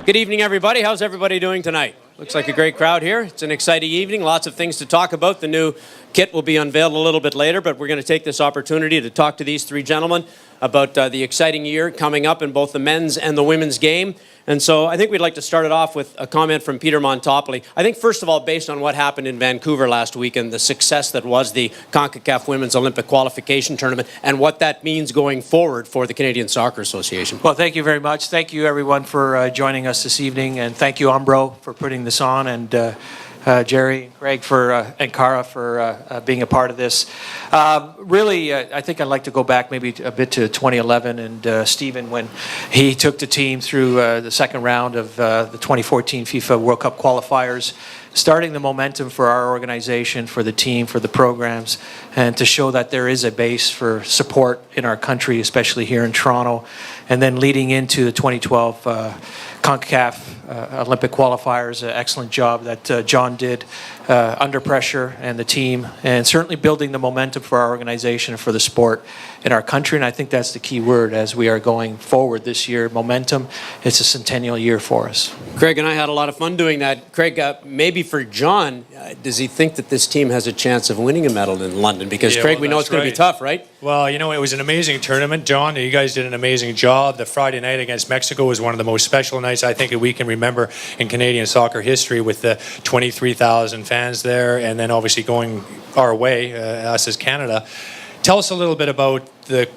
Good evening, everybody. How's everybody doing tonight? Looks like a great crowd here. It's an exciting evening. Lots of things to talk about. The new kit will be unveiled a little bit later, but we're going to take this opportunity to talk to these three gentlemen about the exciting year coming up in both the men's and the women's game. And so I think we'd like to start it off with a comment from Peter Montopoli. I think, first of all, based on what happened in Vancouver last week and the success that was the CONCACAF Women's Olympic Qualification Tournament and what that means going forward for the Canadian Soccer Association. Well, thank you very much. Thank you, everyone, for joining us this evening. And thank you, Umbro, for putting this on. And Jerry and Greg and Cara for being a part of this. Really, I think I'd like to go back maybe a bit to 2011 and Stephen when he took the team through the second round of the 2014 FIFA World Cup qualifiers, starting the momentum for our organization, for the team, for the programs, and to show that there is a base for support in our country, especially here in Toronto, and then leading into the 2012 CONCACAF Olympic qualifiers, an excellent job that John did under pressure and the team, and certainly building the momentum for our organization and for the sport in our country. And I think that's the key word as we are going forward this year, momentum. It's a centennial year for us. Craig and I had a lot of fun doing that. Craig, maybe for John, does he think that this team has a chance of winning a medal in London? Because, yeah, Craig, we know it's going to be tough, right? Well, you know, it was an amazing tournament, John. You guys did an amazing job. The Friday night against Mexico was one of the most special nights I think that we can remember in Canadian soccer history, with the 23,000 fans there, and then obviously going our way, us as Canada. Tell us a little bit about the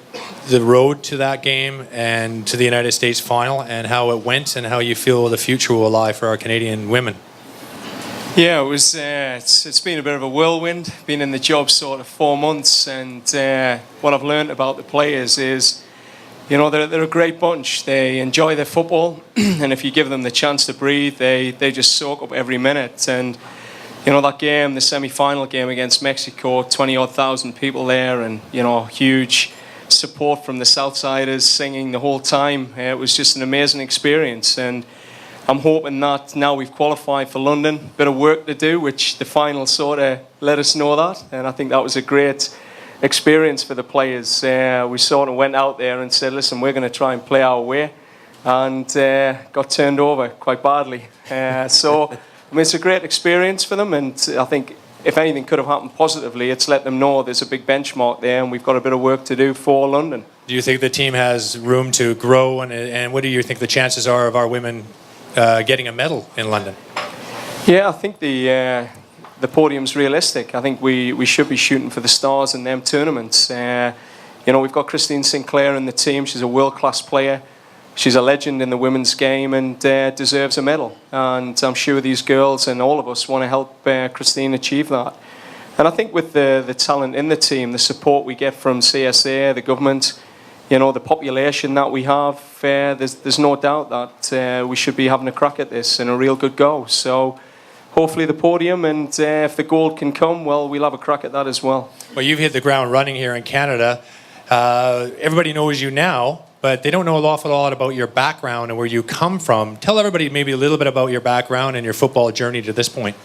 road to that game and to the United States final, and how it went, and how you feel the future will lie for our Canadian women. Yeah, it was. It's been a bit of a whirlwind. Been in the job sort of 4 months, and what I've learned about the players is, you know, they're a great bunch. They enjoy their football, and if you give them the chance to breathe, they just soak up every minute. And you know, that game, the semi-final game against Mexico, 20-odd thousand people there, and you know, huge support from the Southsiders singing the whole time. It was just an amazing experience, and I'm hoping that now we've qualified for London, bit of work to do, which the final sort of let us know that, and I think that was a great experience for the players. We sort of went out there and said, listen, we're going to try and play our way, and got turned over quite badly. So, I mean, it's a great experience for them, and I think if anything could have happened positively, it's let them know there's a big benchmark there, and we've got a bit of work to do for London. Do you think the team has room to grow, and what do you think the chances are of our women getting a medal in London? Yeah, I think the podium's realistic. I think we should be shooting for the stars in them tournaments. You know, we've got Christine Sinclair in the team. She's a world-class player. She's a legend in the women's game, and deserves a medal. And I'm sure these girls and all of us want to help Christine achieve that. And I think with the talent in the team, the support we get from CSA, the government, you know, the population that we have, there's no doubt that we should be having a crack at this and a real good go. So hopefully the podium, and if the gold can come, well, we'll have a crack at that as well. Well, you've hit the ground running here in Canada. Everybody knows you now, but they don't know an awful lot about your background and where you come from. Tell everybody maybe a little bit about your background and your football journey to this point.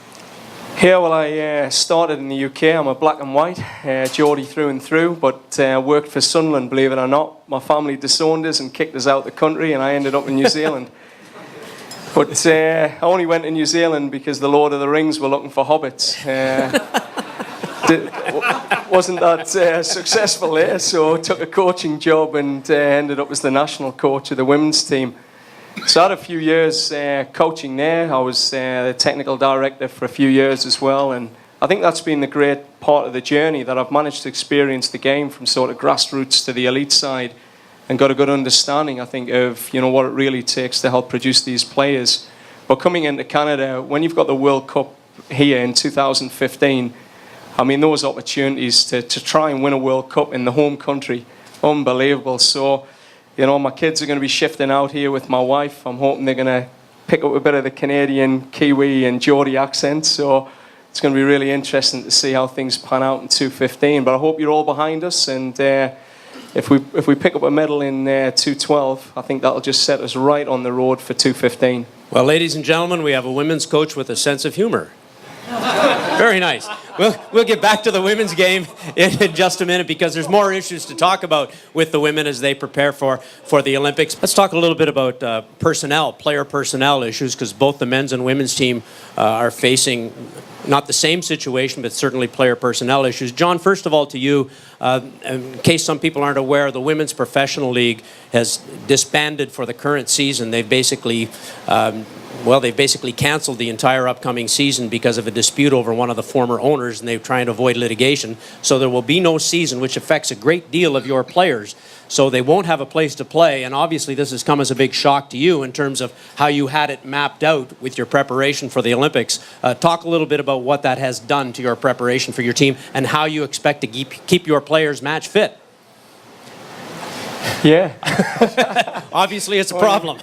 Yeah, well, I started in the UK. I'm a black and white, Geordie through and through, but worked for Sunderland, believe it or not. My family disowned us and kicked us out of the country, and I ended up in New Zealand. But I only went to New Zealand because the Lord of the Rings were looking for hobbits. Wasn't that successful there, so took a coaching job and ended up as the national coach of the women's team. So I had a few years coaching there. I was the technical director for a few years as well, and I think that's been the great part of the journey, that I've managed to experience the game from sort of grassroots to the elite side, and got a good understanding, I think, of, you know, what it really takes to help produce these players. But coming into Canada, when you've got the World Cup here in 2015, I mean, those opportunities to try and win a World Cup in the home country, unbelievable. So, you know, my kids are going to be shifting out here with my wife. I'm hoping they're going to pick up a bit of the Canadian, Kiwi and Geordie accent. So it's going to be really interesting to see how things pan out in 2015. But I hope you're all behind us, and if we pick up a medal in 2012, I think that'll just set us right on the road for 2015. Well, ladies and gentlemen, we have a women's coach with a sense of humor. Very nice. we'll get back to the women's game in just a minute because there's more issues to talk about with the women as they prepare for the Olympics. Let's talk a little bit about player personnel issues, because both the men's and women's team are facing not the same situation, but certainly player personnel issues. John, first of all, to you, in case some people aren't aware, the Women's Professional League has disbanded for the current season. They've basically canceled the entire upcoming season because of a dispute over one of the former owners, and they're trying to avoid litigation. So there will be no season, which affects a great deal of your players. So they won't have a place to play, and obviously this has come as a big shock to you in terms of how you had it mapped out with your preparation for the Olympics. Talk a little bit about what that has done to your preparation for your team and how you expect to keep your players match fit. Yeah. Obviously it's a problem.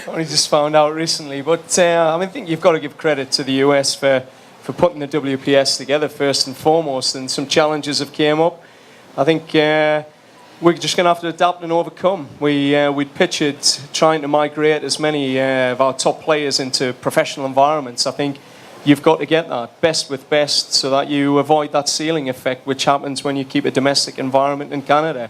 Only just found out recently, but I think you've got to give credit to the US for putting the WPS together first and foremost, and some challenges have came up. I think we're just going to have to adapt and overcome. We'd pictured trying to migrate as many of our top players into professional environments. I think you've got to get that best with best so that you avoid that ceiling effect which happens when you keep a domestic environment in Canada.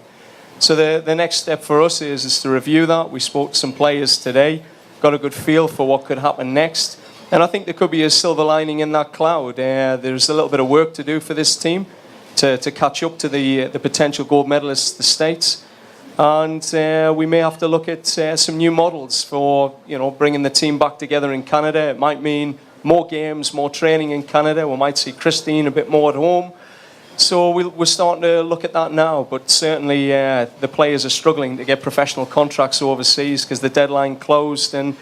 So the next step for us is to review that. We spoke to some players today, got a good feel for what could happen next. And I think there could be a silver lining in that cloud. There's a little bit of work to do for this team to catch up to the potential gold medalists, the States. And we may have to look at some new models for bringing the team back together in Canada. It might mean more games, more training in Canada. We might see Christine a bit more at home. So we're starting to look at that now, but certainly the players are struggling to get professional contracts overseas because the deadline closed, and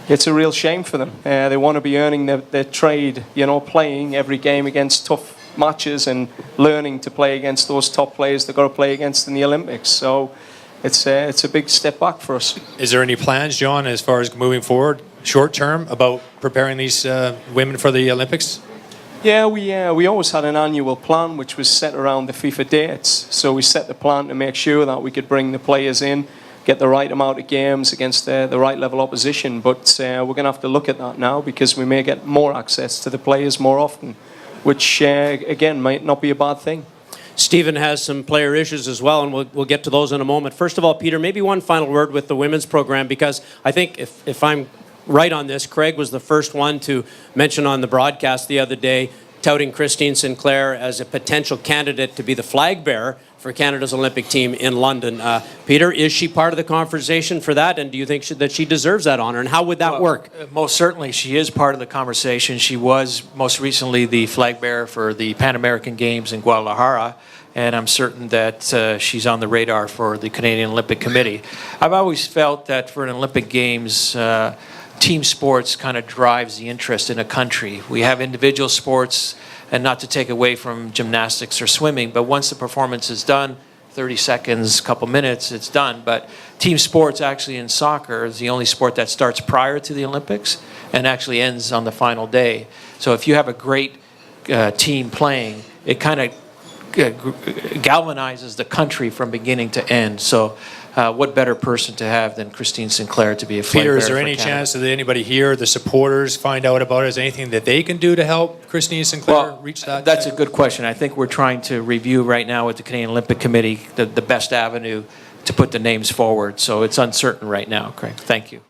it's a real shame for them. They want to be earning their trade, playing every game against tough matches and learning to play against those top players they've got to play against in the Olympics. So it's a big step back for us. Is there any plans, John, as far as moving forward, short term, about preparing these women for the Olympics? Yeah, we always had an annual plan which was set around the FIFA dates. So we set the plan to make sure that we could bring the players in, get the right amount of games against the right level opposition. But we're going to have to look at that now because we may get more access to the players more often, which again might not be a bad thing. Stephen has some player issues as well, and we'll get to those in a moment. First of all, Peter, maybe one final word with the women's program, because I think if I'm right on this, Craig was the first one to mention on the broadcast the other day, touting Christine Sinclair as a potential candidate to be the flag bearer for Canada's Olympic team in London. Peter, is she part of the conversation for that, and do you think that she deserves that honor, and how would that work? Most certainly she is part of the conversation. She was most recently the flag bearer for the Pan American Games in Guadalajara, and I'm certain that she's on the radar for the Canadian Olympic Committee. I've always felt that for an Olympic Games, team sports kind of drives the interest in a country. We have individual sports, and not to take away from gymnastics or swimming, but once the performance is done, 30 seconds, couple minutes, it's done. But team sports actually in soccer is the only sport that starts prior to the Olympics and actually ends on the final day. So if you have a great team playing, it kind of galvanizes the country from beginning to end. So what better person to have than Christine Sinclair to be a flag bearer? Peter, is there any chance that anybody here, the supporters, find out about it? Is there anything that they can do to help Christine Sinclair reach that? That's a good question. I think we're trying to review right now with the Canadian Olympic Committee the best avenue to put the names forward. So it's uncertain right now, Craig. Thank you.